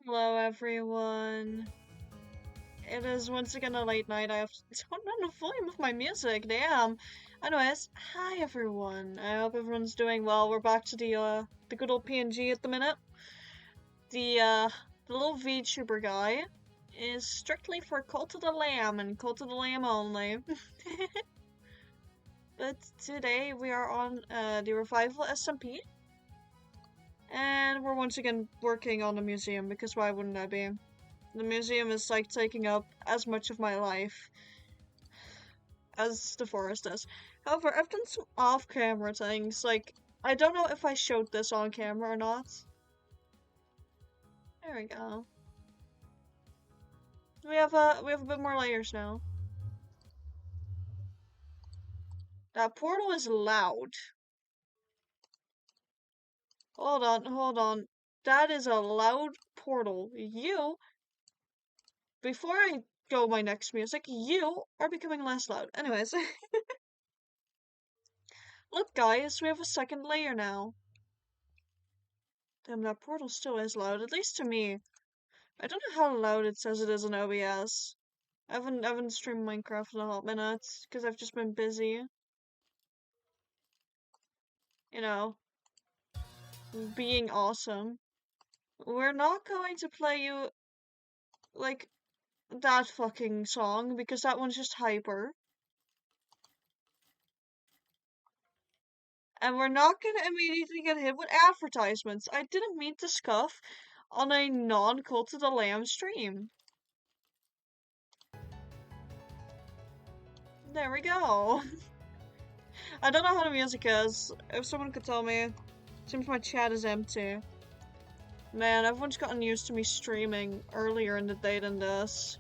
Hello, everyone. It is once again a late night. I have to turn down the volume of my music. Damn. Anyways, hi everyone. I hope everyone's doing well. We're back to the good old PNG at the minute. The uh the little VTuber guy is strictly for Cult of the Lamb and Cult of the Lamb only. But today we are on the Revival SMP, and we're once again working on the museum because why wouldn't I be? The museum is like taking up as much of my life as the forest does. However, I've done some off-camera things. Like, I don't know if I showed this on camera or not. There we go. We have a bit more layers now. That portal is loud. Hold on, hold on. That is a loud portal. Before I go my next music, you are becoming less loud. Anyways, look guys, we have a second layer now. Damn, that portal still is loud, at least to me. I don't know how loud it says it is in OBS. I haven't streamed Minecraft in a hot minute because I've just been busy. You know, being awesome. We're not going to play you like that fucking song because that one's just hyper. And we're not gonna immediately get hit with advertisements. I didn't mean to scuff on a non-Cult of the Lamb stream. There we go. I don't know how the music is. If someone could tell me. Seems my chat is empty. Man, everyone's gotten used to me streaming earlier in the day than this.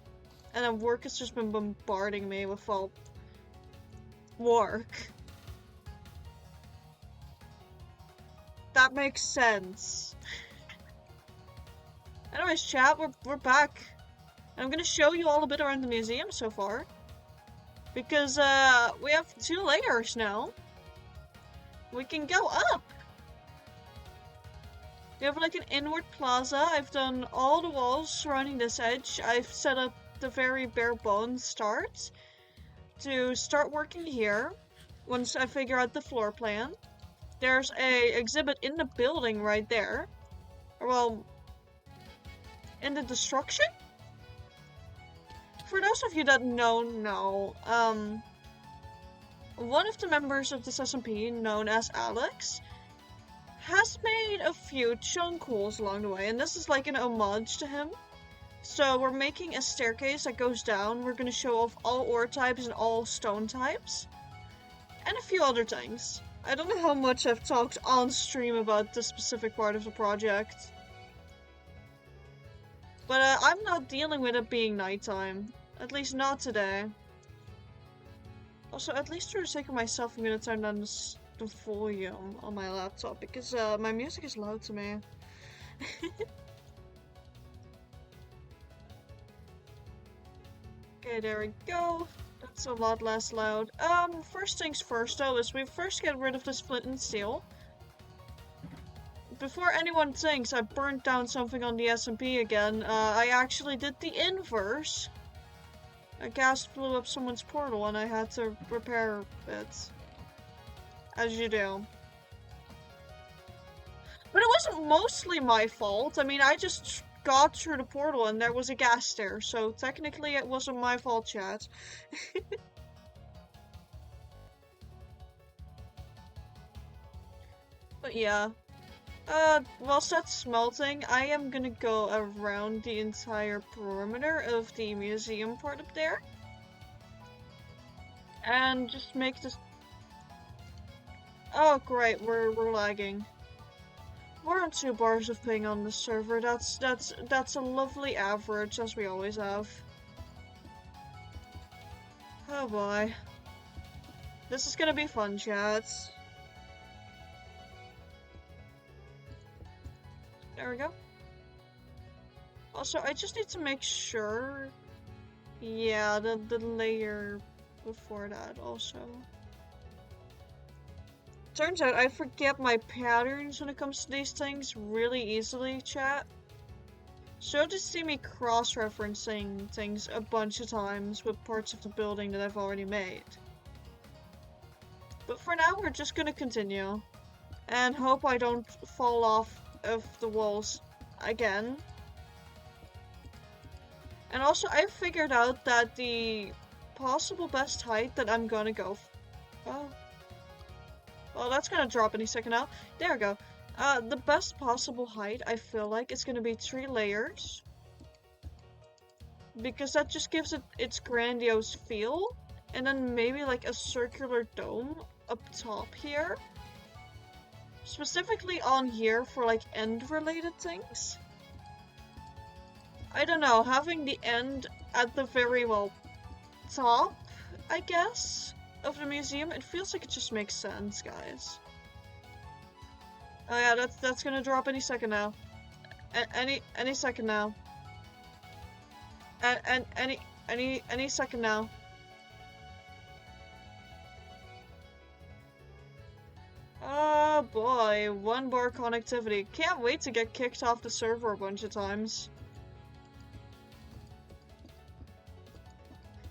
And then work has just been bombarding me with all work. That makes sense. Anyways, chat, we're back. And I'm gonna show you all a bit around the museum so far. Because, we have 2 layers now. We can go up! We have like an inward plaza. I've done all the walls surrounding this edge. I've set up the very bare bones start to start working here once I figure out the floor plan. There's a exhibit in the building right there. Well, in the destruction? For those of you that don't know, one of the members of this SMP, known as Alex, has made a few chunk holes along the way, and this is like an homage to him. So we're making a staircase that goes down. We're gonna show off all ore types and all stone types. And a few other things. I don't know how much I've talked on stream about this specific part of the project. But I'm not dealing with it being nighttime. At least not today. Also, at least for the sake of myself, I'm gonna turn down the volume on my laptop because my music is loud to me. Okay, there we go. That's a lot less loud. First things first though is we first get rid of the flint and steel. Before anyone thinks I burnt down something on the SMP again, I actually did the inverse. A gas blew up someone's portal and I had to repair it. As you do. But it wasn't mostly my fault. I mean, I just got through the portal and there was a gas there, so technically it wasn't my fault, chat. But yeah. Whilst that's smelting, I am gonna go around the entire perimeter of the museum part up there. And just make this... Oh great, we're lagging. We're on 2 bars of ping on the server. That's a lovely average, as we always have. Oh boy. This is gonna be fun, chats. There we go. Also, I just need to make sure... Yeah, the layer before that also. Turns out I forget my patterns when it comes to these things really easily, chat. So you'll just see me cross-referencing things a bunch of times with parts of the building that I've already made. But for now, we're just gonna continue. And hope I don't fall off of the walls again. And also, I figured out that the possible best height that I'm gonna go oh. Well, that's gonna drop any second now. There we go. The best possible height, I feel like, is gonna be 3 layers. Because that just gives it its grandiose feel. And then maybe like a circular dome up top here. Specifically on here for like end-related things. I don't know, having the end at the very, well, top, I guess, of the museum, it feels like it just makes sense, guys. Oh yeah, that's gonna drop any second now. Any second now. And any second now. Oh boy, 1 bar connectivity. Can't wait to get kicked off the server a bunch of times.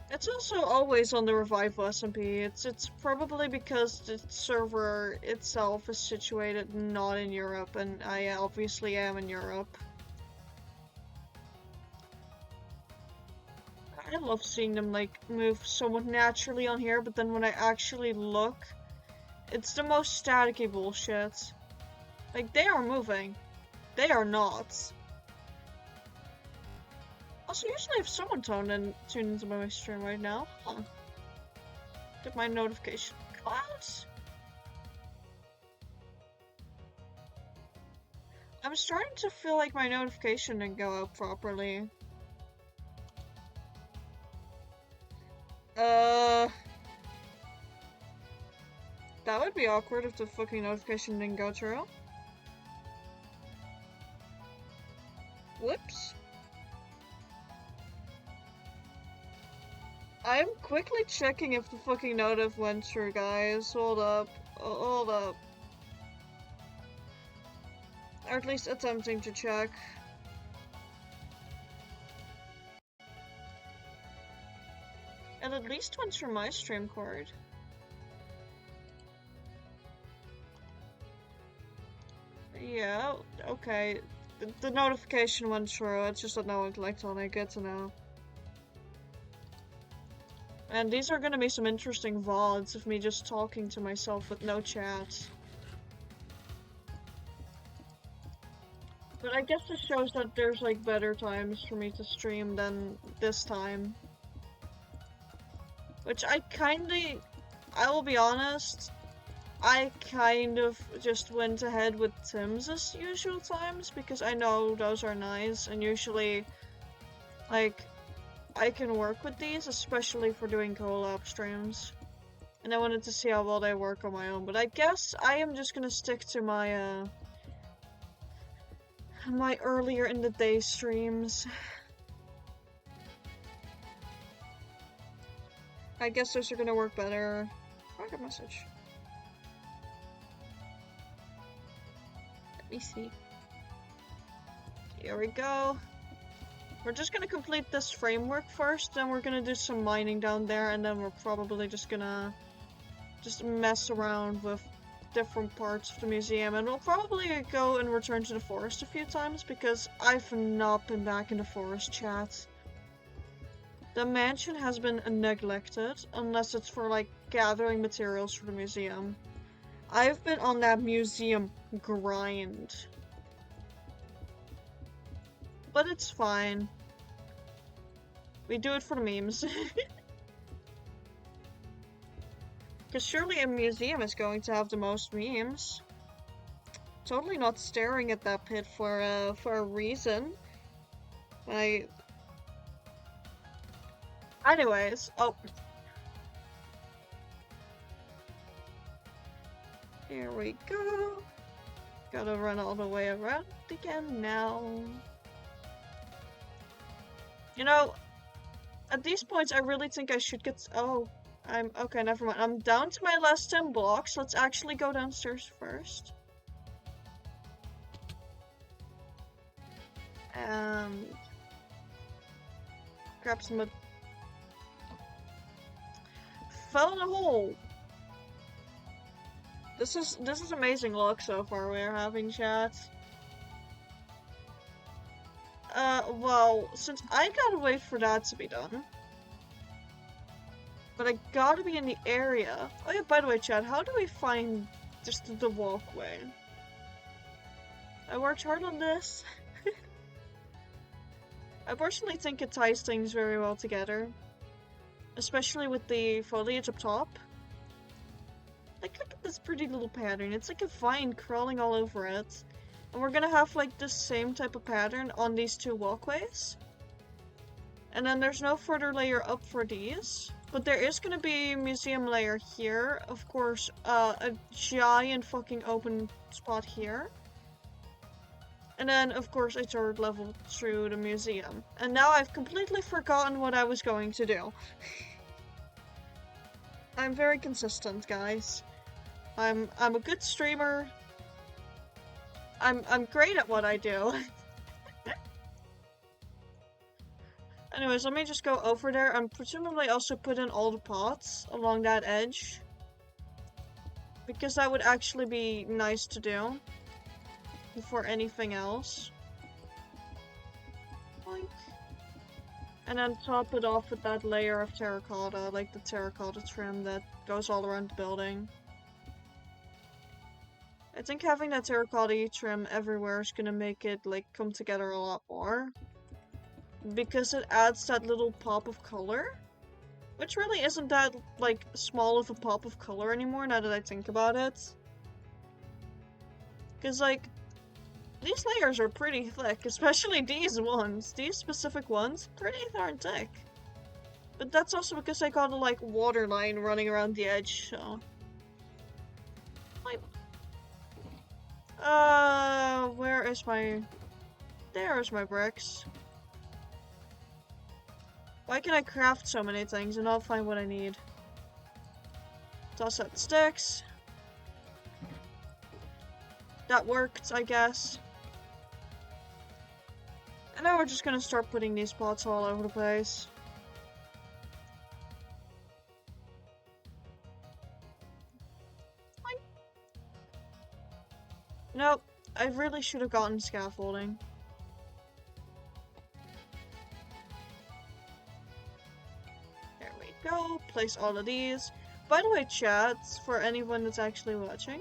It's also always on the Revival SMP. It's probably because the server itself is situated not in Europe, and I obviously am in Europe. I love seeing them like move somewhat naturally on here, but then when I actually look, it's the most staticky bullshit. Like, they are moving. They are not. Also, usually if someone tuned into my stream right now, huh? Get my notification class. I'm starting to feel like my notification didn't go out properly. That would be awkward if the fucking notification didn't go through. Whoops. I'm quickly checking if the fucking notif went through, guys. Hold up. Hold up. Or at least attempting to check. It at least went through my stream cord. Yeah, okay. The notification went through, it's just that no one clicked on it, good to know. And these are gonna be some interesting VODs of me just talking to myself with no chat. But I guess this shows that there's like better times for me to stream than this time. Which I will be honest, I kind of just went ahead with Tim's usual times because I know those are nice and usually, like, I can work with these, especially for doing collab streams. And I wanted to see how well they work on my own, but I guess I am just gonna stick to my, my earlier in the day streams. I guess those are gonna work better. Private message. Let me see. Here we go. We're just gonna complete this framework first, then we're gonna do some mining down there, and then we're probably just gonna mess around with different parts of the museum, and we'll probably go and return to the forest a few times, because I've not been back in the forest, chat. The mansion has been neglected, unless it's for, like, gathering materials for the museum. I've been on that museum grind. But it's fine. We do it for the memes. Because surely a museum is going to have the most memes. Totally not staring at that pit for a reason. Anyways, oh. Here we go. Gotta run all the way around again now. You know, at these points I really think I should get... Oh, okay, never mind. I'm down to my last 10 blocks. Let's actually go downstairs first. And grab some. Fell in a hole. This is amazing luck so far we're having, chat. Well, since I gotta wait for that to be done. But I gotta be in the area. Oh yeah, by the way, chat, how do we find just the walkway? I worked hard on this. I personally think it ties things very well together. Especially with the foliage up top. Like, look at this pretty little pattern. It's like a vine crawling all over it. And we're gonna have, like, the same type of pattern on these two walkways. And then there's no further layer up for these. But there is gonna be a museum layer here. Of course, a giant fucking open spot here. And then, of course, a third level through the museum. And now I've completely forgotten what I was going to do. I'm very consistent, guys. I'm a good streamer. I'm great at what I do. Anyways, let me just go over there and presumably also put in all the pots along that edge. Because that would actually be nice to do. Before anything else. Boink. And then top it off with that layer of terracotta, like the terracotta trim that goes all around the building. I think having that terracotta trim everywhere is gonna make it, like, come together a lot more. Because it adds that little pop of color. Which really isn't that, like, small of a pop of color anymore, now that I think about it. Because, like, these layers are pretty thick, especially these ones. These specific ones, pretty darn thick. But that's also because I got a, like, water line running around the edge, so... where is my... There's my bricks. Why can I craft so many things and not find what I need? Toss out sticks. That worked, I guess. And now we're just gonna start putting these pots all over the place. Nope, I really should have gotten scaffolding. There we go, place all of these. By the way, chat, for anyone that's actually watching,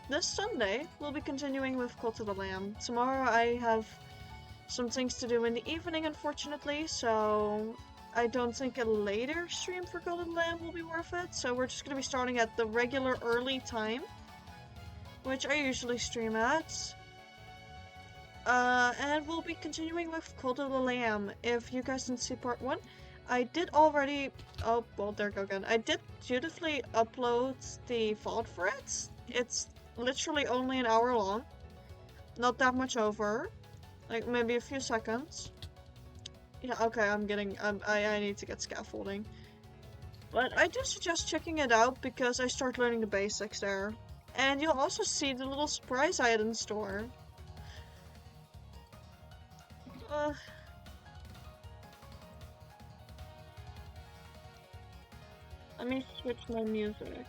this Sunday, we'll be continuing with Cult of the Lamb. Tomorrow I have some things to do in the evening, unfortunately, so I don't think a later stream for Cult of the Lamb will be worth it, so we're just gonna be starting at the regular early time, which I usually stream at. And we'll be continuing with Cult of the Lamb. If you guys didn't see part 1, I did already... Oh, well, there we go again. I did dutifully upload the VOD for it. It's literally only an hour long. Not that much over. Like, maybe a few seconds. Yeah, okay, I need to get scaffolding. But I do suggest checking it out because I start learning the basics there. And you'll also see the little surprise I had in store. Let me switch my music.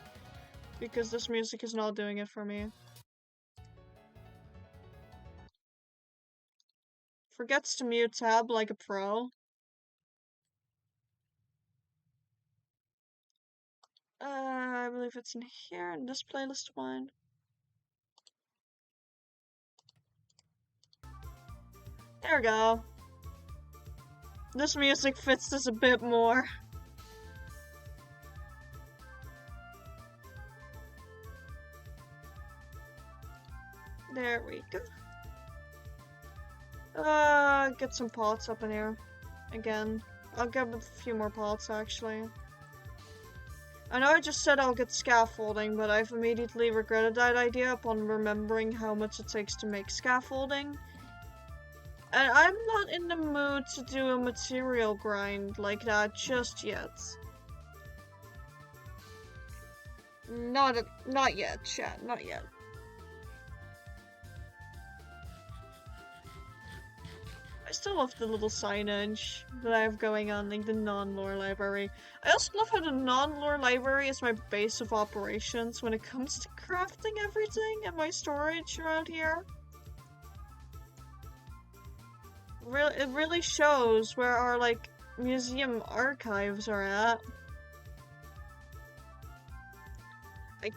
Because this music is not doing it for me. Forgets to mute tab like a pro. I believe it's in here, in this playlist one. There we go. This music fits this a bit more. There we go. Get some pots up in here. Again. I'll get a few more pots, actually. I know I just said I'll get scaffolding, but I've immediately regretted that idea upon remembering how much it takes to make scaffolding. And I'm not in the mood to do a material grind like that just yet. Not yet, chat, not yet. I still love the little signage that I have going on, like the non-lore library. I also love how the non-lore library is my base of operations when it comes to crafting everything and my storage around here. It really shows where our, like, museum archives are at.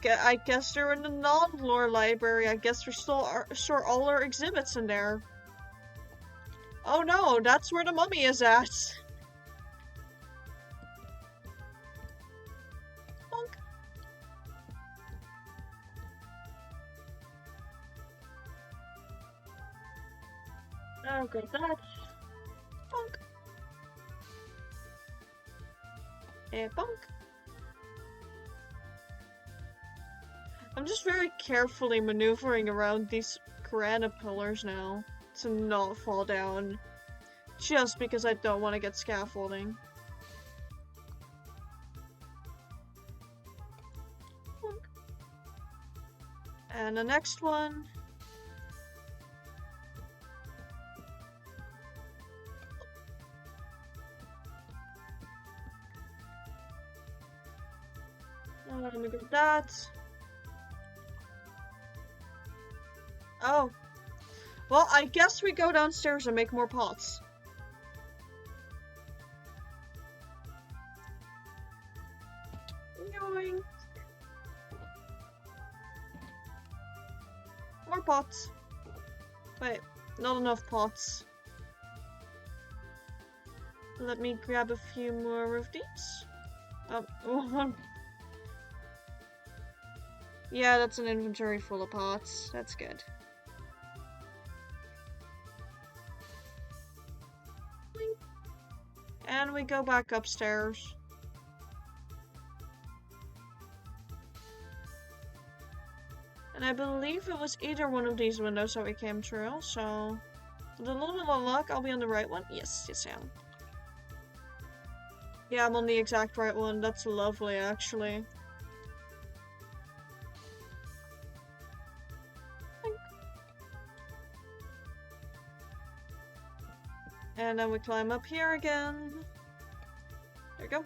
I guess they're in the non-lore library. I guess we're still store all our exhibits in there. Oh no, that's where the mummy is at. Bonk. Oh, good, that's bonk. Bonk. I'm just very carefully maneuvering around these granite pillars now to not fall down. Just because I don't want to get scaffolding. And the next one. Let me get that. Oh. Well, I guess we go downstairs and make more pots. Yoink. More pots. Wait, not enough pots. Let me grab a few more of these. Yeah, that's an inventory full of pots. That's good. And we go back upstairs. And I believe it was either one of these windows that we came through, so with a little bit of luck, I'll be on the right one. Yes, yes I am. Yeah, I'm on the exact right one. That's lovely, actually. And then we climb up here again. There we go.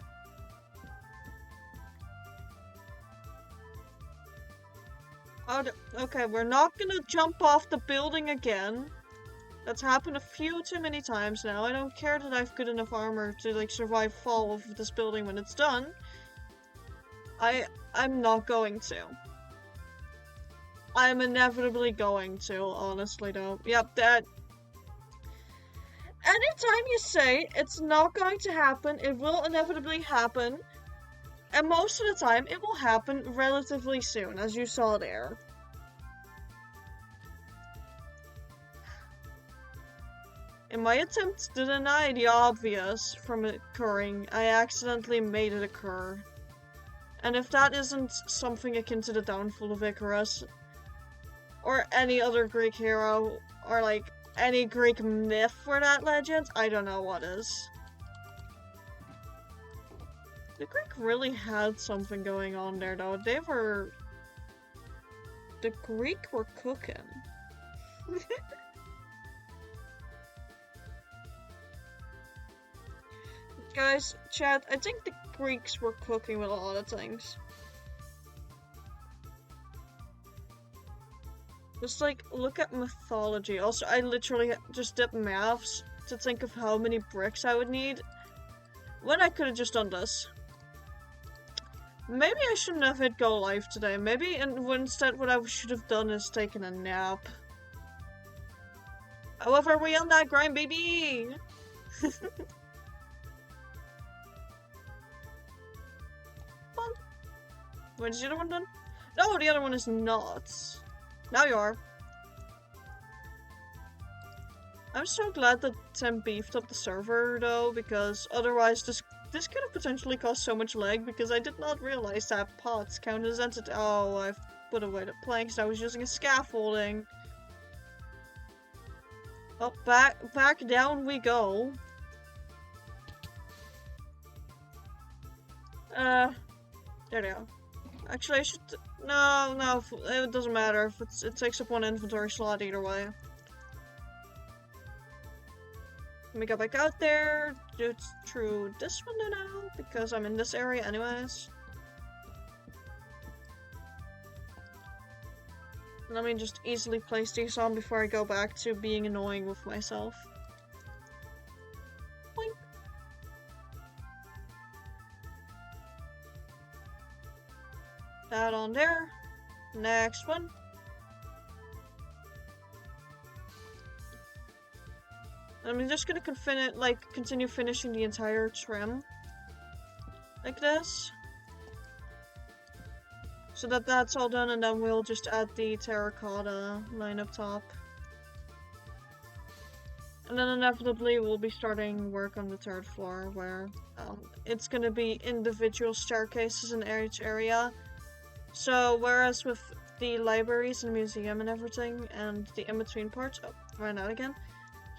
Oh, okay, we're not gonna jump off the building again. That's happened a few too many times now. I don't care that I've good enough armor to, like, survive fall of this building when it's done. I'm not going to. I'm inevitably going to, honestly, though. Yep, that... Anytime you say it's not going to happen, it will inevitably happen. And most of the time, it will happen relatively soon, as you saw there. In my attempt to deny the obvious from occurring, I accidentally made it occur. And if that isn't something akin to the downfall of Icarus, or any other Greek hero, or like any Greek myth for that legend, I don't know what is. The Greek really had something going on there, though. The Greek were cooking. Guys, chat, I think the Greeks were cooking with a lot of things. Just like, look at mythology. Also, I literally just did maths to think of how many bricks I would need when I could have just done this. Maybe I shouldn't have hit go live today. Maybe instead what I should have done is taken a nap. However, we on that grind, baby! Wait, is the other one done? No, the other one is not. Now you are. I'm so glad that Tim beefed up the server, though, because otherwise this could have potentially caused so much lag, because I did not realize that pots count as entity. Oh, I've put away the planks. I was using a scaffolding. Oh, back down we go. There we go. Actually, I should... No, it doesn't matter. If it takes up one inventory slot either way. Let me go back out there, do it through this window now, because I'm in this area anyways. Let me just easily place these on before I go back to being annoying with myself. Boink. That on there. Next one. I'm just gonna continue finishing the entire trim like this, so that that's all done, and then we'll just add the terracotta line up top, and then inevitably we'll be starting work on the 3rd floor, where it's gonna be individual staircases in each area. So whereas with the libraries and museum and everything, and the in-between parts, oh, ran out again.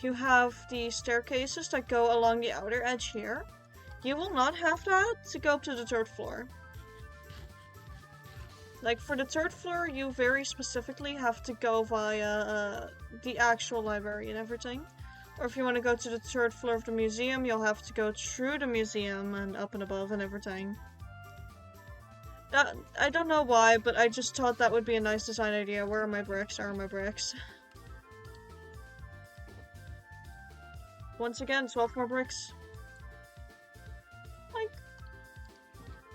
You have the staircases that go along the outer edge here. You will not have that to go up to the 3rd floor. Like, for the 3rd floor, you very specifically have to go via the actual library and everything. Or if you want to go to the 3rd floor of the museum, you'll have to go through the museum and up and above and everything. I don't know why, but I just thought that would be a nice design idea. Where are my bricks? Are my bricks? Once again, 12 more bricks. Like,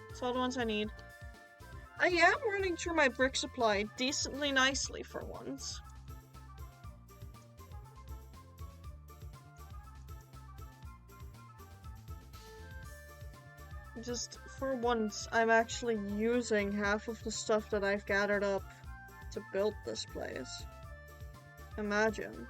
that's all the ones I need. I am running through my brick supply decently nicely for once. Just for once, I'm actually using half of the stuff that I've gathered up to build this place. Imagine.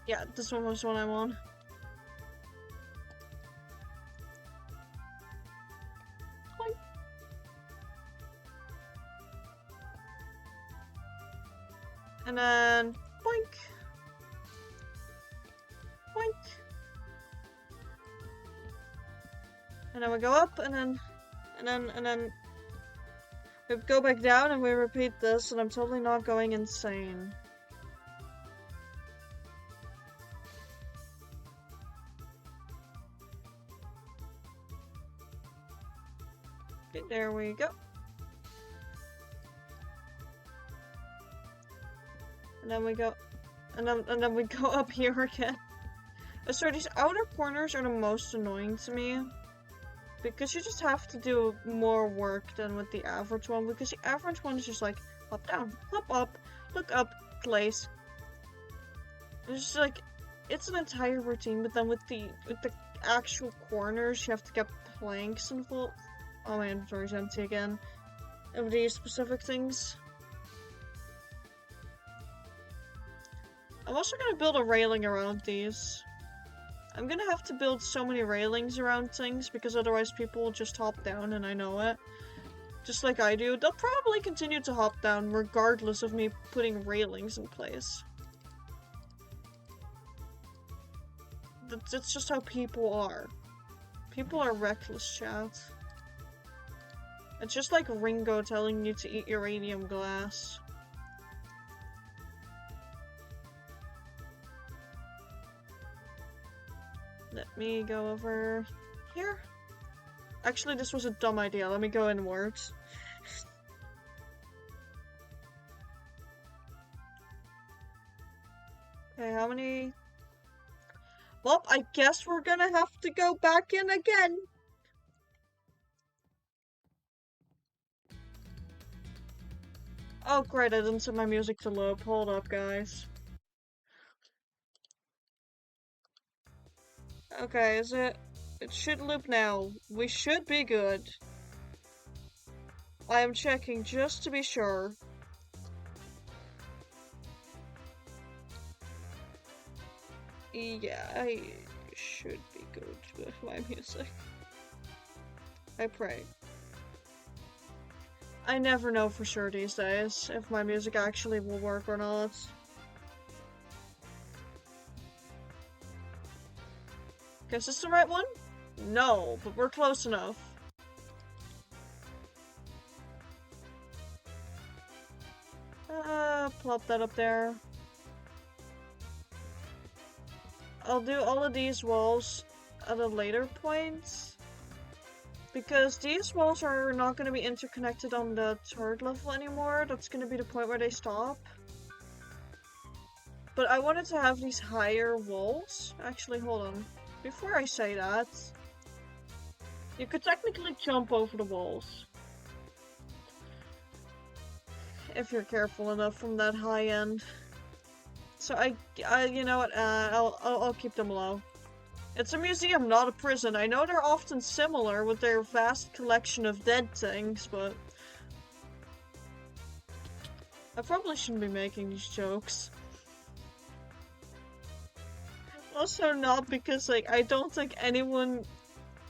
Yeah, this one was what I'm on. Boink. And then boink. Boink. And then we go up, and then we go back down, and we repeat this, and I'm totally not going insane. Okay, there we go. And then we go, and then we go up here again. So these outer corners are the most annoying to me, because you just have to do more work than with the average one, because the average one is just like, hop down, hop up, look up, place. It's just like, it's an entire routine, but then with the actual corners, you have to get planks involved. Oh, my inventory's empty again. Of these specific things. I'm also gonna build a railing around these. I'm gonna have to build so many railings around things, because otherwise people will just hop down, and I know it. Just like I do. They'll probably continue to hop down regardless of me putting railings in place. That's just how people are. People are reckless, chat. It's just like Ringo telling you to eat uranium glass. Let me go over here. Actually, this was a dumb idea. Let me go inwards. Okay, how many? Well, I guess we're gonna have to go back in again. Oh, great, I didn't set my music to loop. Hold up, guys. Okay, is it? It should loop now. We should be good. I am checking just to be sure. Yeah, I should be good with my music. I pray. I never know for sure these days if my music actually will work or not. Okay, is this the right one? No, but we're close enough. Plop that up there. I'll do all of these walls at a later point, because these walls are not going to be interconnected on the 3rd level anymore. That's going to be the point where they stop. But I wanted to have these higher walls. Actually, hold on. Before I say that, you could technically jump over the walls if you're careful enough from that high end. So you know what? I'll keep them low. It's a museum, not a prison. I know they're often similar with their vast collection of dead things, but I probably shouldn't be making these jokes. Also not because, like, I don't think anyone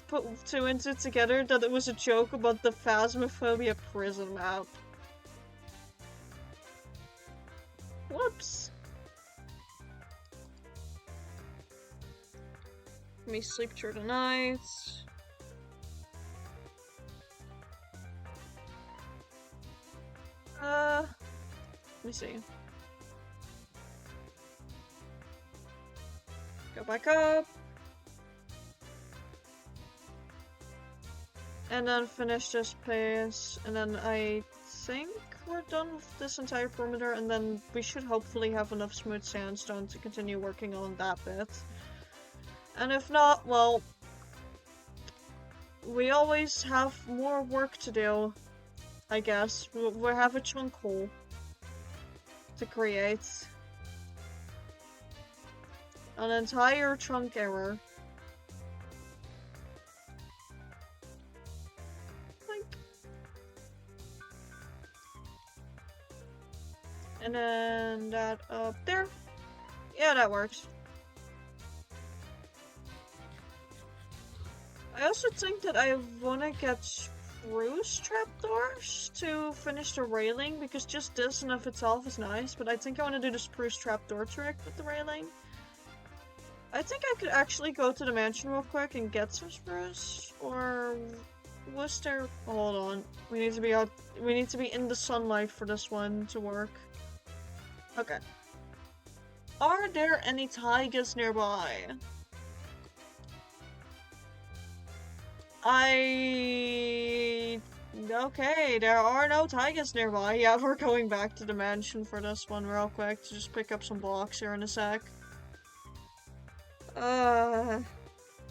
put 2 and 2 together that it was a joke about the Phasmophobia prison map. Whoops. Let me sleep through the night. Let me see. Go back up. And then finish this place. And then I think we're done with this entire perimeter. And then we should hopefully have enough smooth sandstone to continue working on that bit. And if not, well, we always have more work to do, I guess. We have a chunk hole to create. An entire chunk error. Like. And then that up there. Yeah, that works. I also think that I wanna get spruce trapdoors to finish the railing, because just this in of itself is nice, but I think I wanna do the spruce trapdoor trick with the railing. I think I could actually go to the mansion real quick and get some spruce, or was there— hold on. We need to be out— we need to be in the sunlight for this one to work. Okay. Are there any tigers nearby? Okay, there are no tigers nearby. Yeah, we're going back to the mansion for this one real quick to just pick up some blocks here in a sec.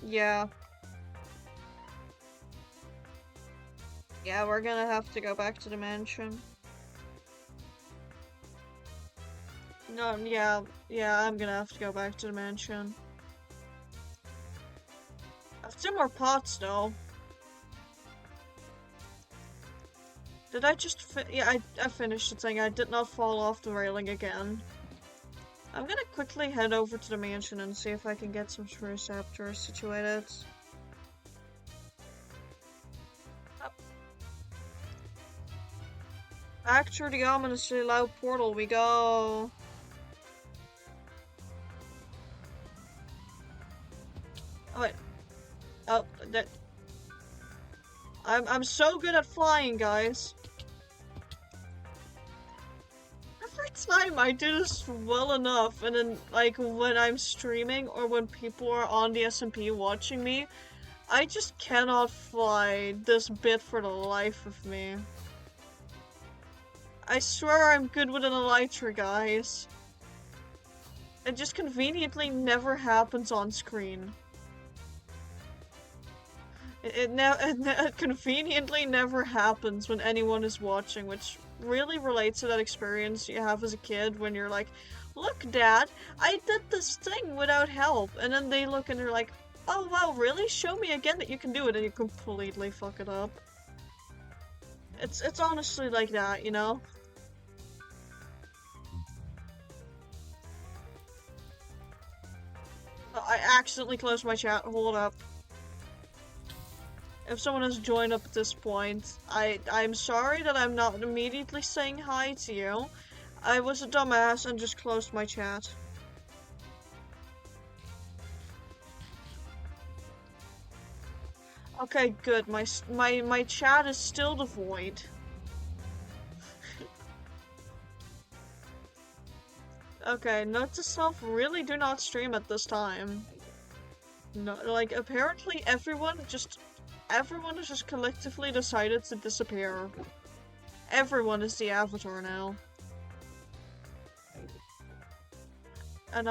Yeah. Yeah, we're gonna have to go back to the mansion. No, yeah, I'm gonna have to go back to the mansion. I have 2 more pots, though. Did I just yeah, I finished the thing. I did not fall off the railing again. I'm gonna quickly head over to the mansion and see if I can get some spruce raptors situated. Back through the ominously loud portal we go. Oh wait. Oh, that. I'm so good at flying, guys. Every time I do this well enough, and then, like, when I'm streaming or when people are on the SMP watching me, I just cannot fly this bit for the life of me. I swear I'm good with an elytra, guys. It just conveniently never happens on screen. It conveniently never happens when anyone is watching, which really relates to that experience you have as a kid when you're like, look, Dad, I did this thing without help. And then they look and they're like, oh wow, really? Show me again that you can do it, and you completely fuck it up. It's honestly like that, you know? Oh, I accidentally closed my chat. Hold up. If someone has joined up at this point, I'm sorry that I'm not immediately saying hi to you. I was a dumbass and just closed my chat. Okay, good. My chat is still devoid. Okay, note to self, really do not stream at this time. No, like, apparently everyone has just collectively decided to disappear. Everyone is the avatar now. And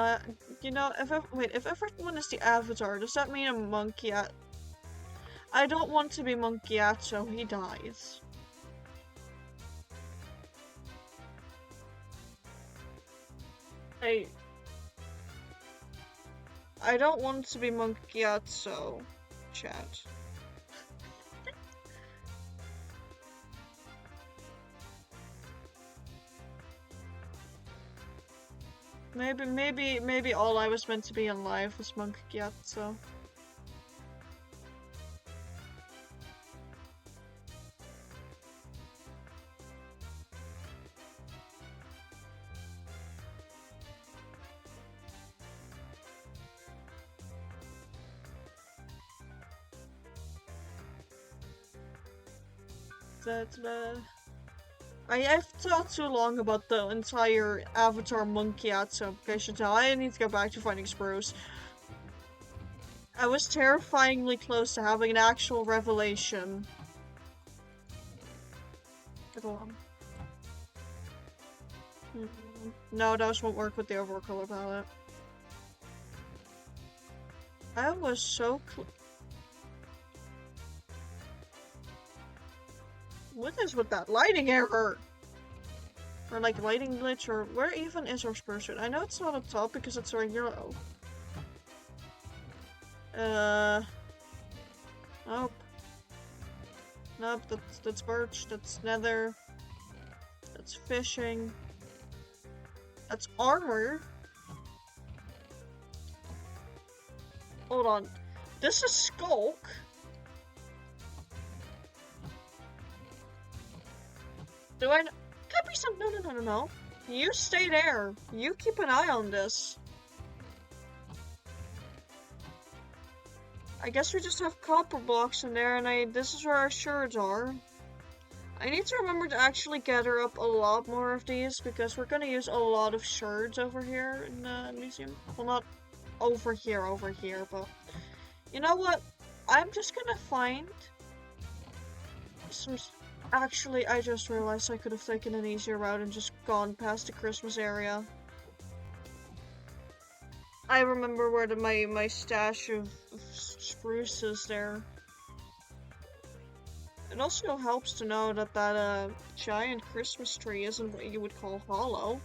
you know, if everyone is the avatar, does that mean a monkey at— I don't want to be Monkey so he dies. I I don't want to be Monkey so chat. Maybe all I was meant to be in life was Monkey so. I've thought too long about the entire Avatar Monkey application now. I need to go back to finding Spruce. I was terrifyingly close to having an actual revelation. Go on. No, those won't work with the overall color palette. I was so close. What is with that lighting error? Or like lighting glitch, or where even is our Spruce? I know it's not up top because it's right yellow. Nope. Nope, that's birch, that's nether. That's fishing. That's armor. Hold on. This is Skulk. Do I— Could be some— No. You stay there. You keep an eye on this. I guess we just have copper blocks in there, and this is where our shards are. I need to remember to actually gather up a lot more of these, because we're gonna use a lot of shards over here in the museum. Well, not over here, but... You know what? I'm just gonna find some... Actually, I just realized I could have taken an easier route and just gone past the Christmas area. I remember where my stash of spruce is there. It also helps to know that that giant Christmas tree isn't what you would call hollow.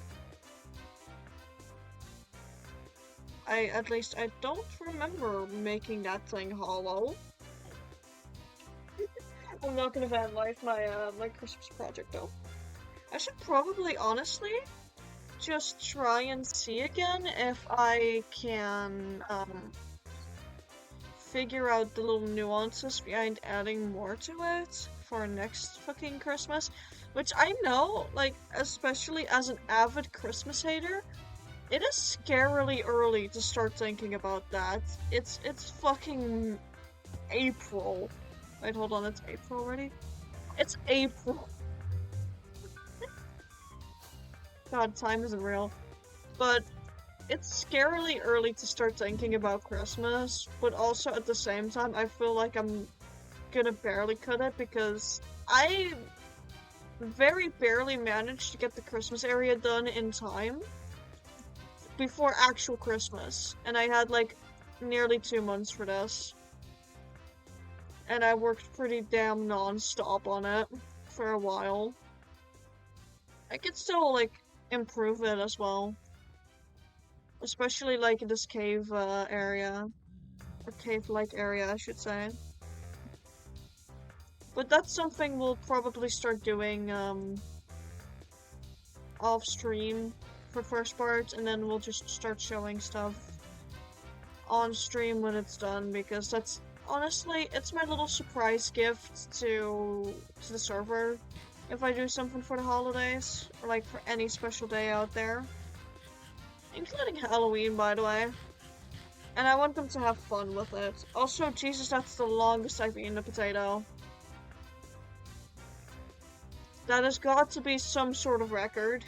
At least I don't remember making that thing hollow. I'm not gonna vandalize my Christmas project though. I should probably, honestly, just try and see again if I can, figure out the little nuances behind adding more to it for next fucking Christmas. Which I know, like, especially as an avid Christmas hater, it is scarily early to start thinking about that. It's fucking April. Wait, hold on, it's April already? It's April. God, time isn't real. But it's scarily early to start thinking about Christmas, but also at the same time, I feel like I'm gonna barely cut it because I very barely managed to get the Christmas area done in time before actual Christmas, and I had like nearly 2 months for this. And I worked pretty damn non-stop on it for a while. I could still, like, improve it as well. Especially, like, in this cave area. Or cave-like area, I should say. But that's something we'll probably start doing, off-stream for first part, and then we'll just start showing stuff on stream when it's done, because that's— honestly, it's my little surprise gift to the server if I do something for the holidays, or like for any special day out there. Including Halloween, by the way. And I want them to have fun with it. Also, Jesus, that's the longest I've eaten a potato. That has got to be some sort of record.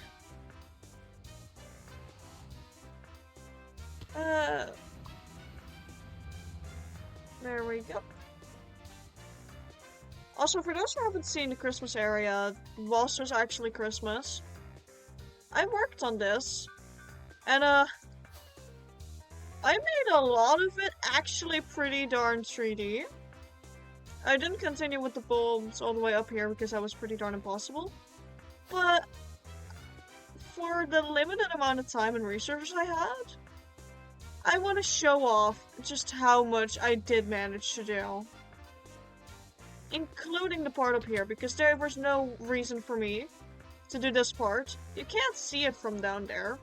There we go. Also, for those who haven't seen the Christmas area, whilst there's actually Christmas, I worked on this, and I made a lot of it actually pretty darn 3D. I didn't continue with the bulbs all the way up here because that was pretty darn impossible, but for the limited amount of time and resources I had, I want to show off just how much I did manage to do. Including the part up here, because there was no reason for me to do this part. You can't see it from down there.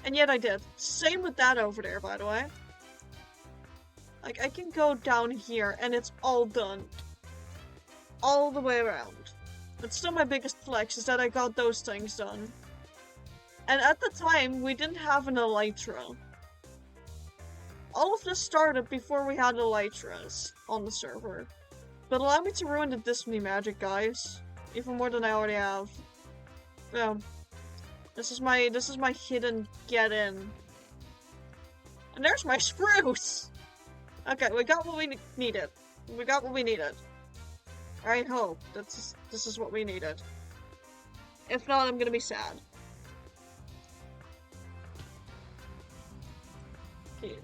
And yet I did. Same with that over there, by the way. Like, I can go down here and it's all done. All the way around. But still my biggest flex is that I got those things done. And at the time, we didn't have an elytra. All of this started before we had elytras on the server. But allow me to ruin the Disney magic, guys. Even more than I already have. Yeah. This is my hidden get-in. And there's my spruce! Okay, we got what we needed. We got what we needed. I hope this is what we needed. If not, I'm gonna be sad. Okay.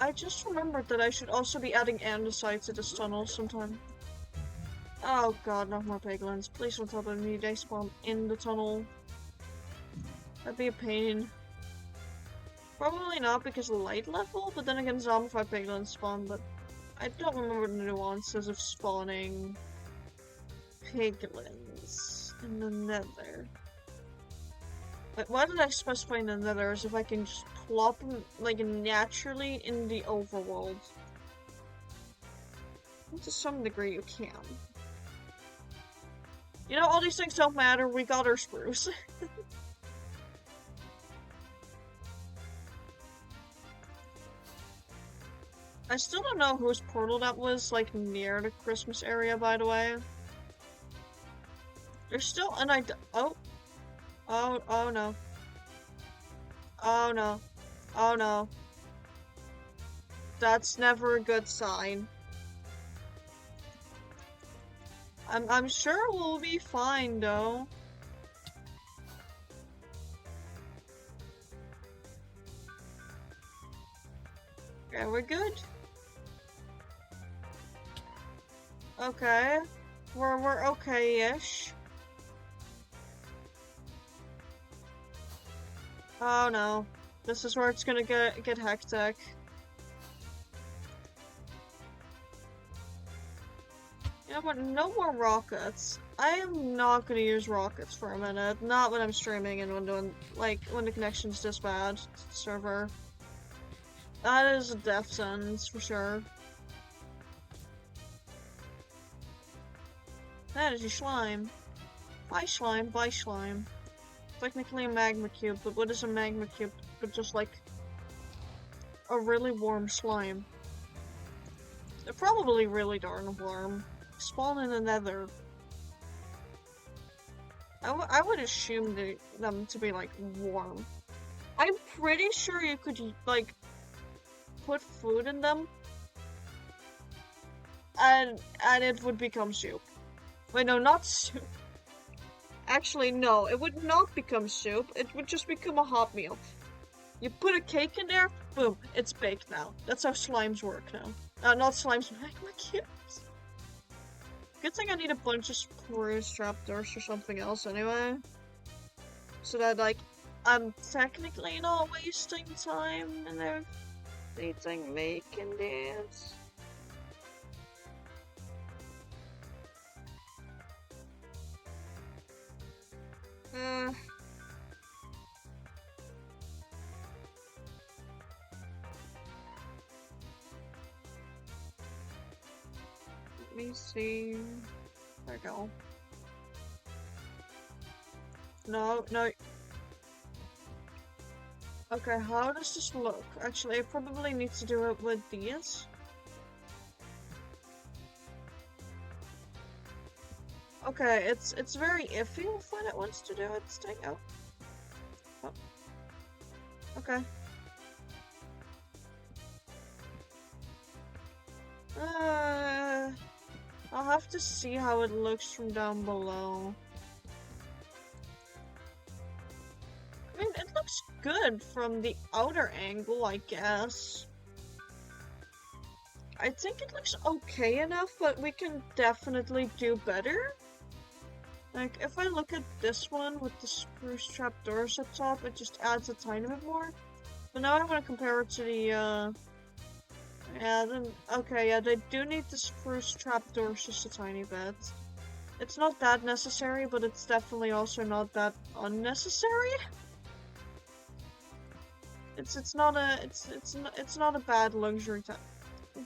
I just remembered that I should also be adding andesite to this tunnel sometime. Oh god, not more piglins. Please don't tell me they spawn in the tunnel. That'd be a pain. Probably not because of light level, but then again zombified piglins spawn, but I don't remember the nuances of spawning piglins in the nether. Like, why did I specify in the nether as if I can just plop them, like, naturally in the overworld? To some degree you can. You know, all these things don't matter, we got our spruce. I still don't know whose portal that was, like, near the Christmas area, by the way. There's still an oh no. Oh no. Oh no. That's never a good sign. I'm sure we'll be fine, though. Yeah, we're good. Okay. We're okay-ish. Oh no. This is where it's gonna get hectic. You know what? No more rockets. I am not gonna use rockets for a minute. Not when I'm streaming and when doing, like, when the connection's this bad to the server. That is a death sentence for sure. That is a slime. Bye slime, bye slime. Technically a magma cube, but what is a magma cube but just like a really warm slime? They're probably really darn warm. Spawn in the nether. I would assume them to be like warm. I'm pretty sure you could like put food in them and it would become soup. Wait, no, not soup. Actually, no, it would not become soup. It would just become a hot meal. You put a cake in there, boom, it's baked now. That's how slimes work now. Not slimes, magma cubes. Good thing I need a bunch of spruce trapdoors or something else anyway. So that, like, I'm technically not wasting time in everything making this. Let me see. There we go. No. Okay, how does this look? Actually, I probably need to do it with these. Okay, it's very iffy with when it wants to do its thing. Oh. Okay. Uh, I'll have to see how it looks from down below. I mean, it looks good from the outer angle, I guess. I think it looks okay enough, but we can definitely do better. Like, if I look at this one with the spruce trapdoors up top, it just adds a tiny bit more. But now I want to compare it to the, yeah, then, okay, yeah, they do need the spruce trapdoors just a tiny bit. It's not that necessary, but it's definitely also not that unnecessary. It's not a bad luxury type.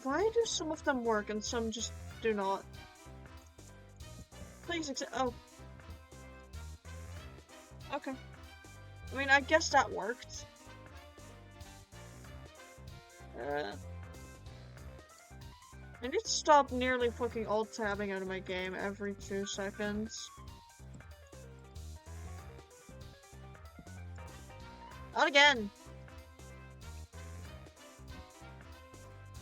Why do some of them work and some just do not? Please oh. Okay. I mean, I guess that worked. I need to stop nearly fucking alt-tabbing out of my game every 2 seconds. Not again!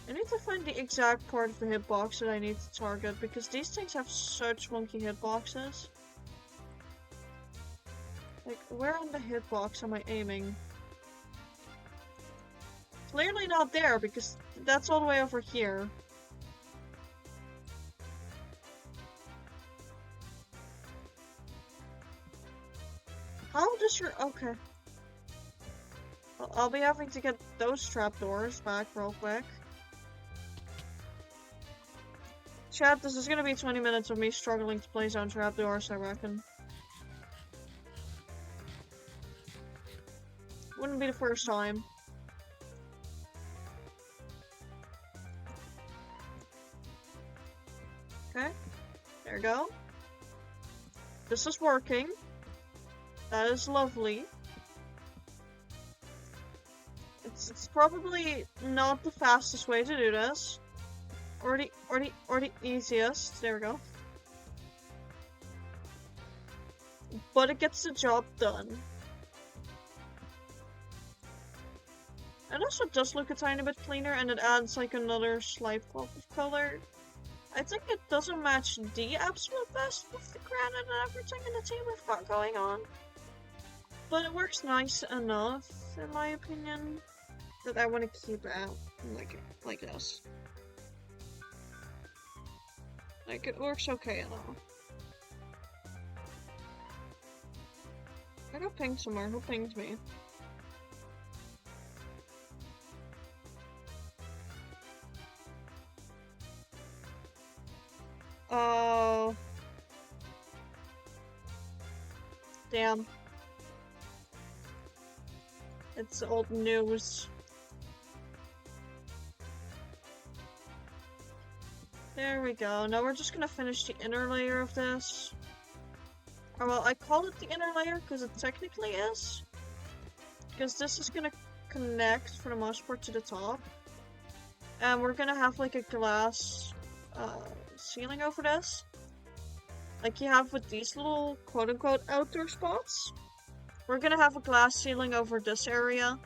I need to find the exact part of the hitbox that I need to target, because these things have such wonky hitboxes. Like, where on the hitbox am I aiming? Clearly not there, because that's all the way over here. How does your... okay. Well, I'll be having to get those trapdoors back real quick. Chat, this is gonna be 20 minutes of me struggling to place down trapdoors, I reckon. Wouldn't be the first time. Okay, there we go. This is working. That is lovely. It's probably not the fastest way to do this. Or the easiest. There we go. But it gets the job done. It also does look a tiny bit cleaner, and it adds like another slight pop of color. I think it doesn't match the absolute best with the granite and everything in the team we've got going on. But it works nice enough, in my opinion, that I want to keep it out like this. Like, it works okay enough. I got pinged somewhere. Who pinged me? Oh. Damn. It's old news. There we go. Now we're just gonna finish the inner layer of this. Or, well, I call it the inner layer because it technically is. Because this is gonna connect, for the most part, to the top. And we're gonna have like a glass ceiling over this. Like you have with these little quote-unquote outdoor spots. We're gonna have a glass ceiling over this area.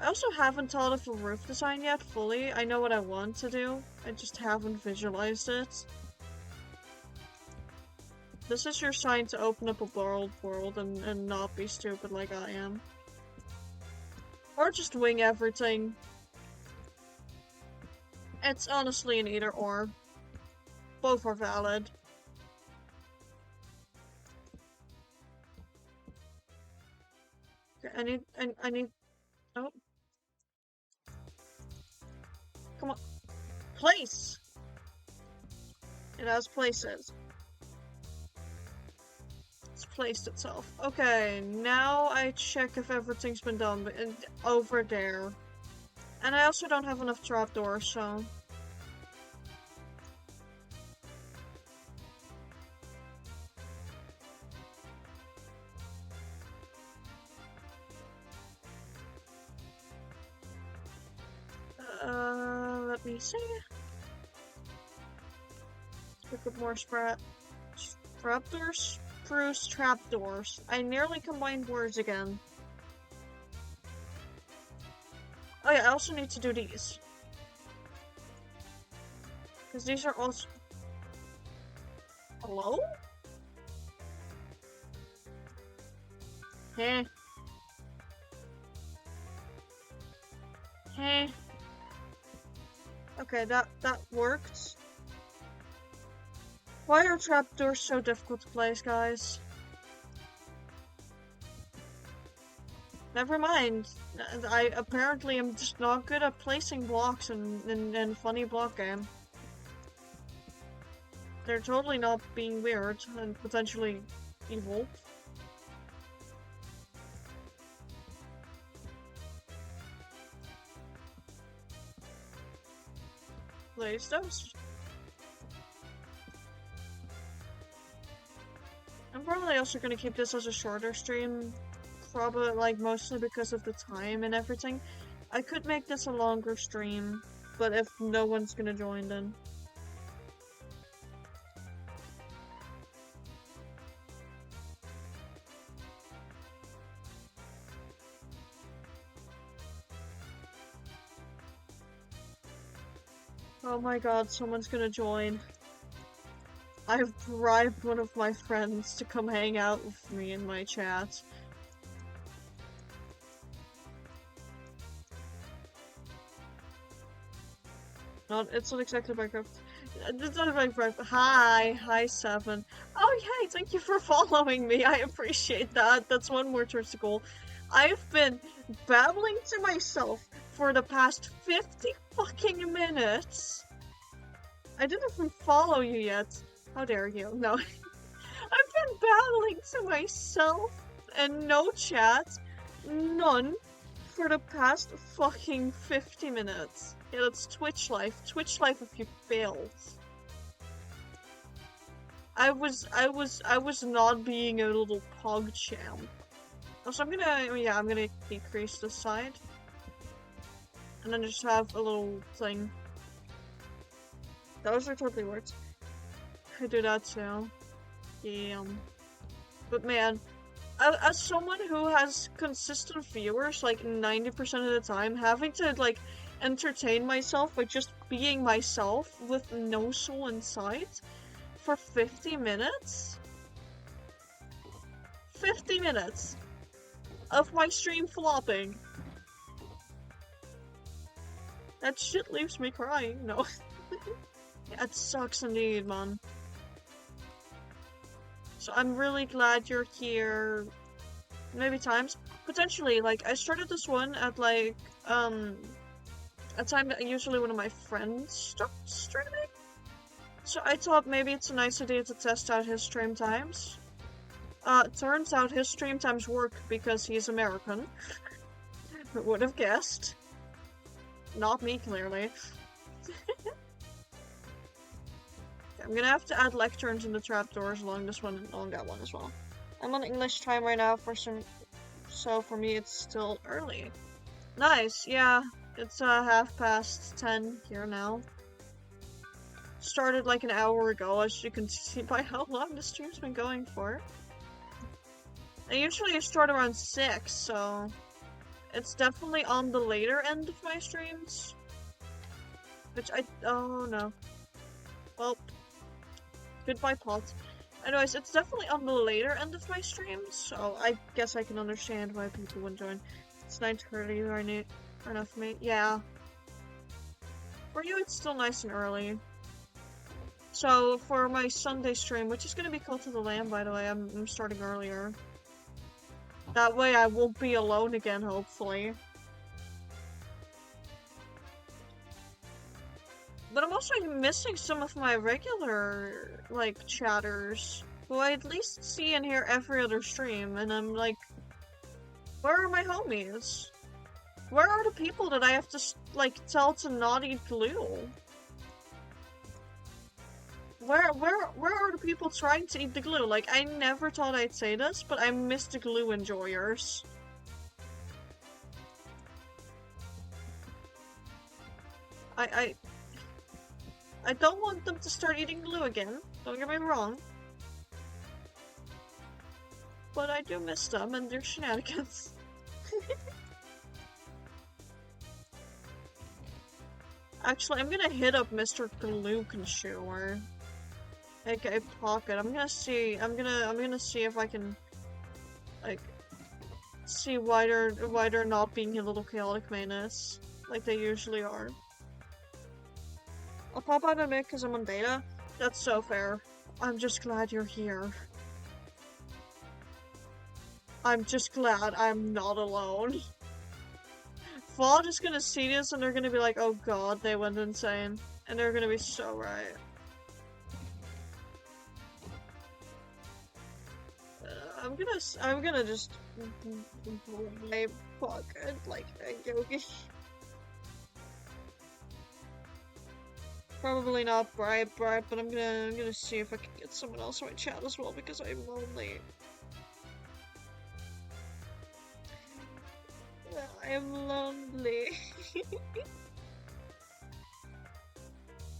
I also haven't thought of a roof design yet fully. I know what I want to do. I just haven't visualized it. This is your sign to open up a world and not be stupid like I am. Or just wing everything. It's honestly an either or. Both are valid. Okay, I need, oh. Come on. Place! It has places. It's placed itself. Okay, now I check if everything's been done over there. And I also don't have enough trapdoors, so... let me see. Pick up more trapdoors? Spruce trapdoors. I nearly combined words again. Oh yeah, I also need to do these. Because these are also... Hello? Heh. Heh. Okay, that worked. Why are trapdoors so difficult to place, guys? Never mind. I apparently am just not good at placing blocks in funny block game. They're totally not being weird and potentially evil. Place those. I'm probably also gonna keep this as a shorter stream. Probably, like, mostly because of the time and everything. I could make this a longer stream, but if no one's gonna join, then... Oh my god, someone's gonna join. I've bribed one of my friends to come hang out with me in my chat. It's not exactly Minecraft. It's not Minecraft. Hi, Seven. Oh yeah, thank you for following me. I appreciate that. That's one more towards the goal. I've been babbling to myself for the past 50 fucking minutes. I didn't even follow you yet. How dare you? No. I've been babbling to myself and no chat. None. For the past fucking 50 minutes. Yeah, that's Twitch life. Twitch life if you failed. I was not being a little pog champ. So I'm gonna decrease this side. And then just have a little thing. Those are totally words. I do that too. Yeah. But man, as someone who has consistent viewers, like 90% of the time, having to, like, entertain myself by just being myself with no soul in sight for 50 minutes? 50 minutes of my stream flopping. That shit leaves me crying. No. Yeah, it sucks indeed, man. So I'm really glad you're here. Maybe times. Potentially, like, I started this one at, like, a time that usually one of my friends stopped streaming. So I thought maybe it's a nice idea to test out his stream times. Turns out his stream times work because he's American. Would have guessed. Not me, clearly. I'm gonna have to add lecterns in the trapdoors along this one and along that one as well. I'm on English time right now so for me it's still early. Nice, yeah. It's 10:30 here now. Started like an hour ago, as you can see by how long the stream's been going for. I usually start around 6, so it's definitely on the later end of my streams. Which oh no. Well, goodbye pot. Anyways, it's definitely on the later end of my streams, so I guess I can understand why people wouldn't join. It's 9:30 right enough for me. Yeah. For you, it's still nice and early. So, for my Sunday stream, which is gonna be Cult of the Lamb, by the way, I'm starting earlier. That way I won't be alone again, hopefully. But I'm also missing some of my regular, like, chatters, who I at least see and hear every other stream, and I'm like, where are my homies? Where are the people that I have to, like, tell to not eat glue? Where are the people trying to eat the glue? Like, I never thought I'd say this, but I miss the glue enjoyers. I don't want them to start eating glue again, don't get me wrong. But I do miss them and their shenanigans. Actually, I'm gonna hit up Mr. Gluconshower. Okay, Pocket. I'm gonna see if I can, like, see why they're not being a little chaotic menace, like they usually are. I'll pop out a bit because I'm on beta. That's so fair. I'm just glad you're here. I'm just glad I'm not alone. Vaughn is gonna see this and they're gonna be like, oh god, they went insane. And they're gonna be so right. I'm gonna just my Pocket like a yogi. Probably not bribe, but I'm gonna see if I can get someone else in my chat as well because I'm lonely. I'm lonely.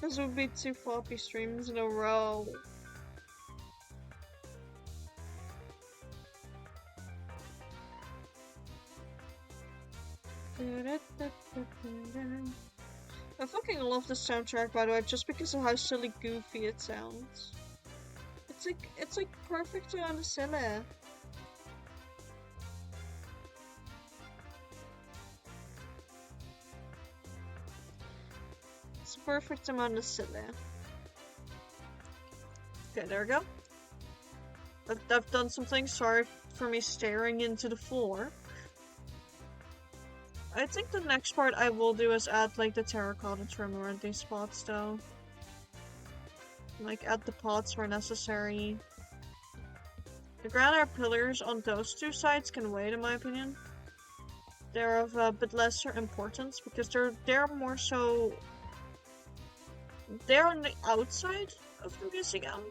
This would be 2 floppy streams in a row. I fucking love the soundtrack, by the way, just because of how silly goofy it sounds. It's like perfect amount of silly. It's a perfect amount of silly. Okay, there we go. I've done something. Sorry for me staring into the floor. I think the next part I will do is add like the terracotta trimmer at these spots though. Like add the pots where necessary. The granite pillars on those 2 sides can wait in my opinion. They're of a bit lesser importance because they're more so they're on the outside of the museum.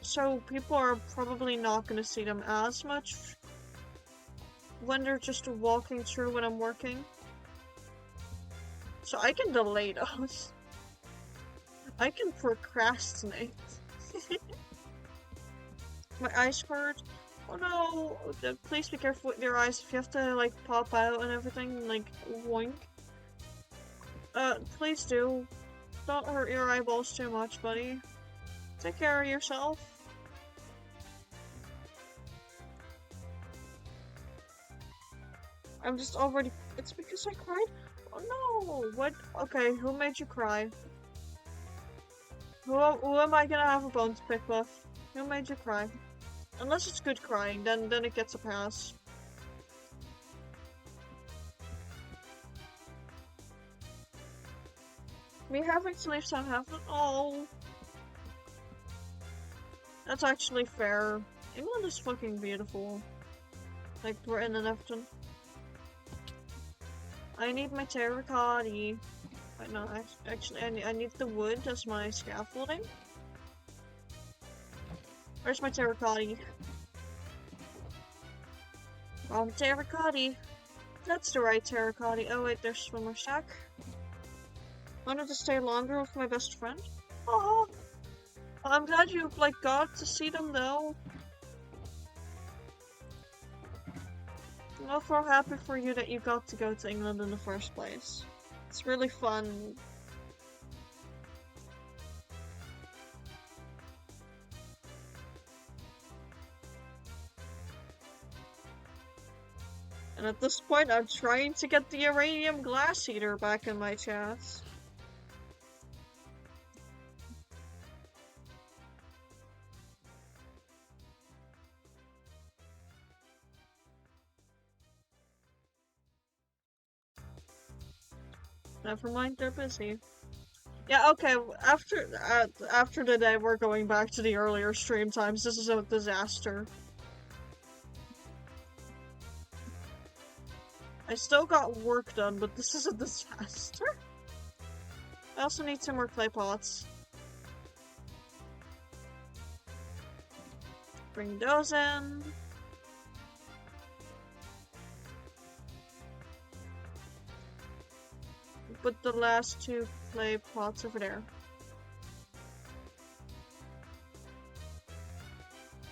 So people are probably not gonna see them as much when they're just walking through when I'm working. So I can delay those. I can procrastinate. My eyes hurt. Oh no! Please be careful with your eyes if you have to like pop out and everything, like woink. Please do. Don't hurt your eyeballs too much, buddy. Take care of yourself. I'm just already. It's because I cried? Oh no! What? Okay, who made you cry? Who am I gonna have a bone to pick with? Who made you cry? Unless it's good crying, then it gets a pass. Me having to leave Southampton? Oh. That's actually fair. England is fucking beautiful. Like Britain and everything. I need my terracotta. Wait, no, actually, I need the wood as my scaffolding. Where's my terracotta? Terracotta. That's the right terracotta. Oh wait, there's swimmer shack. Wanted to stay longer with my best friend. Oh, I'm glad you like got to see them though. I'm so happy for you that you got to go to England in the first place. It's really fun. And at this point, I'm trying to get the uranium glass heater back in my chest. Never mind, they're busy. Yeah, okay, after the day we're going back to the earlier stream times. This is a disaster. I still got work done, but this is a disaster. I also need some more clay pots. Bring those in. Put the last 2 clay pots over there.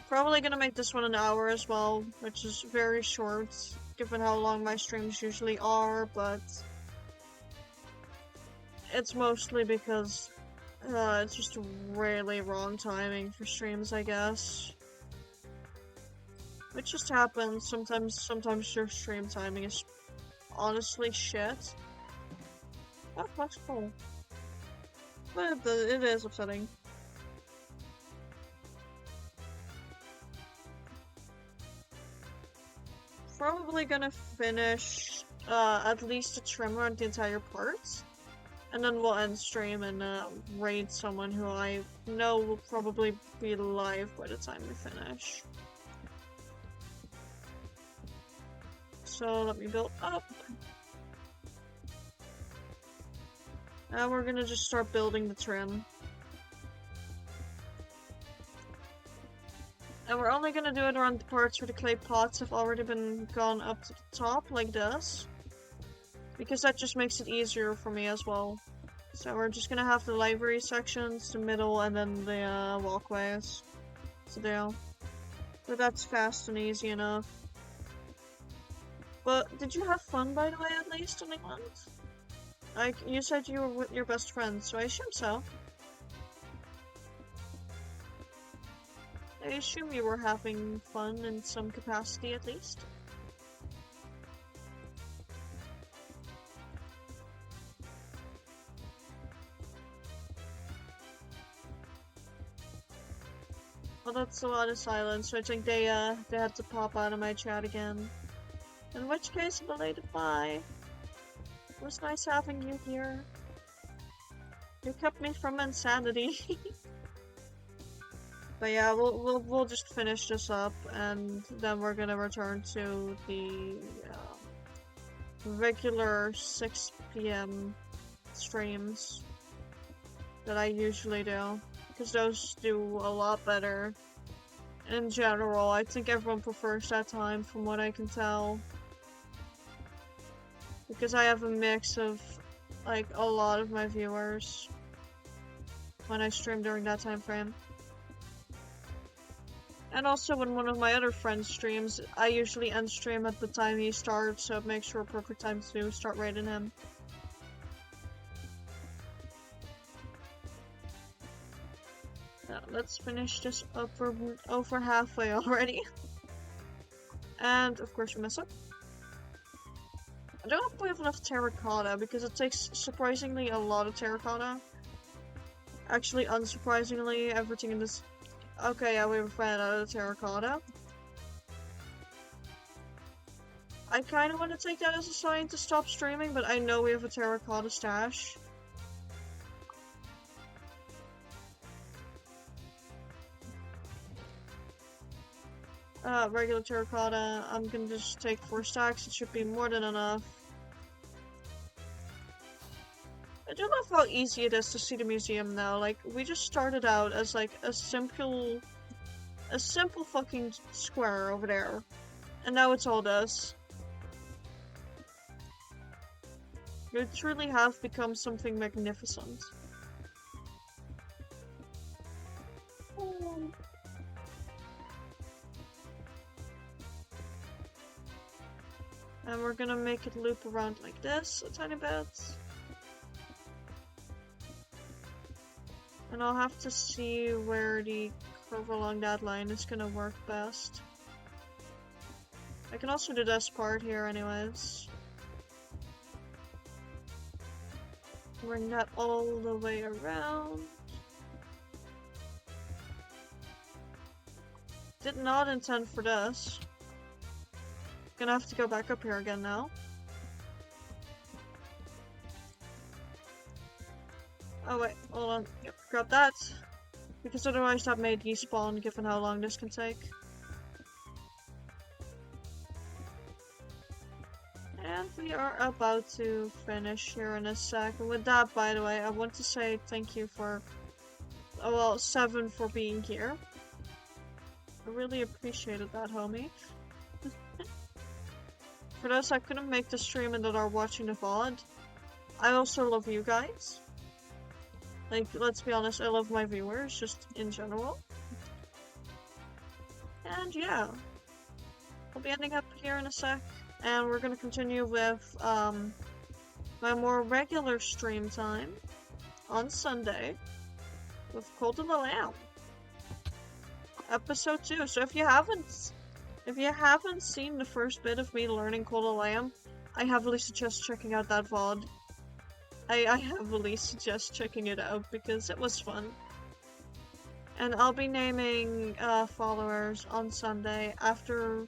Probably gonna make this one an hour as well, which is very short, given how long my streams usually are, but it's mostly because it's just really wrong timing for streams, I guess. It just happens. Sometimes your stream timing is honestly shit. Oh, that's cool. But it is upsetting. Probably gonna finish at least a trimmer on the entire parts. And then we'll end stream and raid someone who I know will probably be live by the time we finish. So let me build up. Now we're gonna just start building the trim. And we're only gonna do it around the parts where the clay pots have already been gone up to the top, like this. Because that just makes it easier for me as well. So we're just gonna have the library sections, the middle, and then the walkways. So there. But that's fast and easy enough. But did you have fun, by the way, at least in England? Like, you said you were with your best friends, so I assume so. I assume you were having fun in some capacity, at least. Well, that's a lot of silence, so I think they had to pop out of my chat again. In which case, belated bye. It was nice having you here. You kept me from insanity. But yeah, we'll just finish this up, and then we're gonna return to the regular 6 p.m. streams that I usually do, because those do a lot better. In general, I think everyone prefers that time, from what I can tell, because I have a mix of like a lot of my viewers when I stream during that time frame. And also when one of my other friends streams, I usually end stream at the time he starts, so it makes for a perfect time to start raiding him. Now, let's finish this up. We're over halfway already. And of course we mess up. I don't know if we have enough terracotta, because it takes surprisingly a lot of terracotta. Actually, unsurprisingly, everything in this... Okay, yeah, we've ran out of terracotta. I kind of want to take that as a sign to stop streaming, but I know we have a terracotta stash. Regular terracotta, I'm gonna just take 4 stacks, it should be more than enough. I do love how easy it is to see the museum now. Like, we just started out as like a simple fucking square over there. And now it's all this. You truly have become something magnificent. And we're gonna make it loop around like this a tiny bit. And I'll have to see where the curve along that line is gonna work best. I can also do this part here anyways. Bring that all the way around. Did not intend for this. Gonna have to go back up here again now. Oh wait, hold on. Yep, grab that. Because otherwise that may despawn given how long this can take. And we are about to finish here in a sec. And with that, by the way, I want to say thank you for, well, Seven for being here. I really appreciated that, homie. For those that couldn't make the stream and that are watching the VOD, I also love you guys. Like, let's be honest, I love my viewers, just in general. And yeah, I'll be ending up here in a sec, and we're gonna continue with my more regular stream time on Sunday with Cult of the Lamb, episode 2. So if you haven't seen the first bit of me learning Cult of the Lamb, I heavily suggest checking out that VOD. I heavily suggest checking it out because it was fun. And I'll be naming followers on Sunday after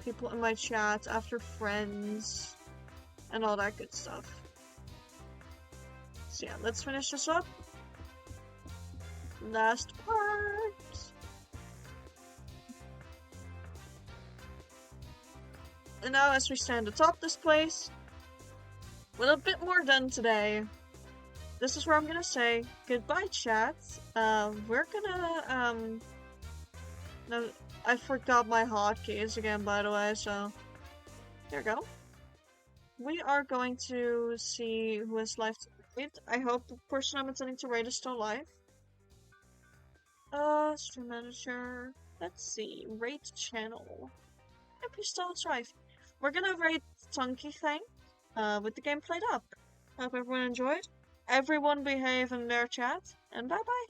people in my chat, after friends, and all that good stuff. So yeah, let's finish this up. Last part. And now as we stand atop this place, with a bit more done today, this is where I'm gonna say goodbye, chat. We're gonna, no, I forgot my hotkeys again, by the way, so there we go. We are going to see who is live to raid. I hope the person I'm intending to raid is still live. Stream manager. Let's see. Raid channel. Yep, he's still alive. We're gonna raid Chunky Thing, with the game played up. Hope everyone enjoyed. Everyone behave in their chat, and bye bye.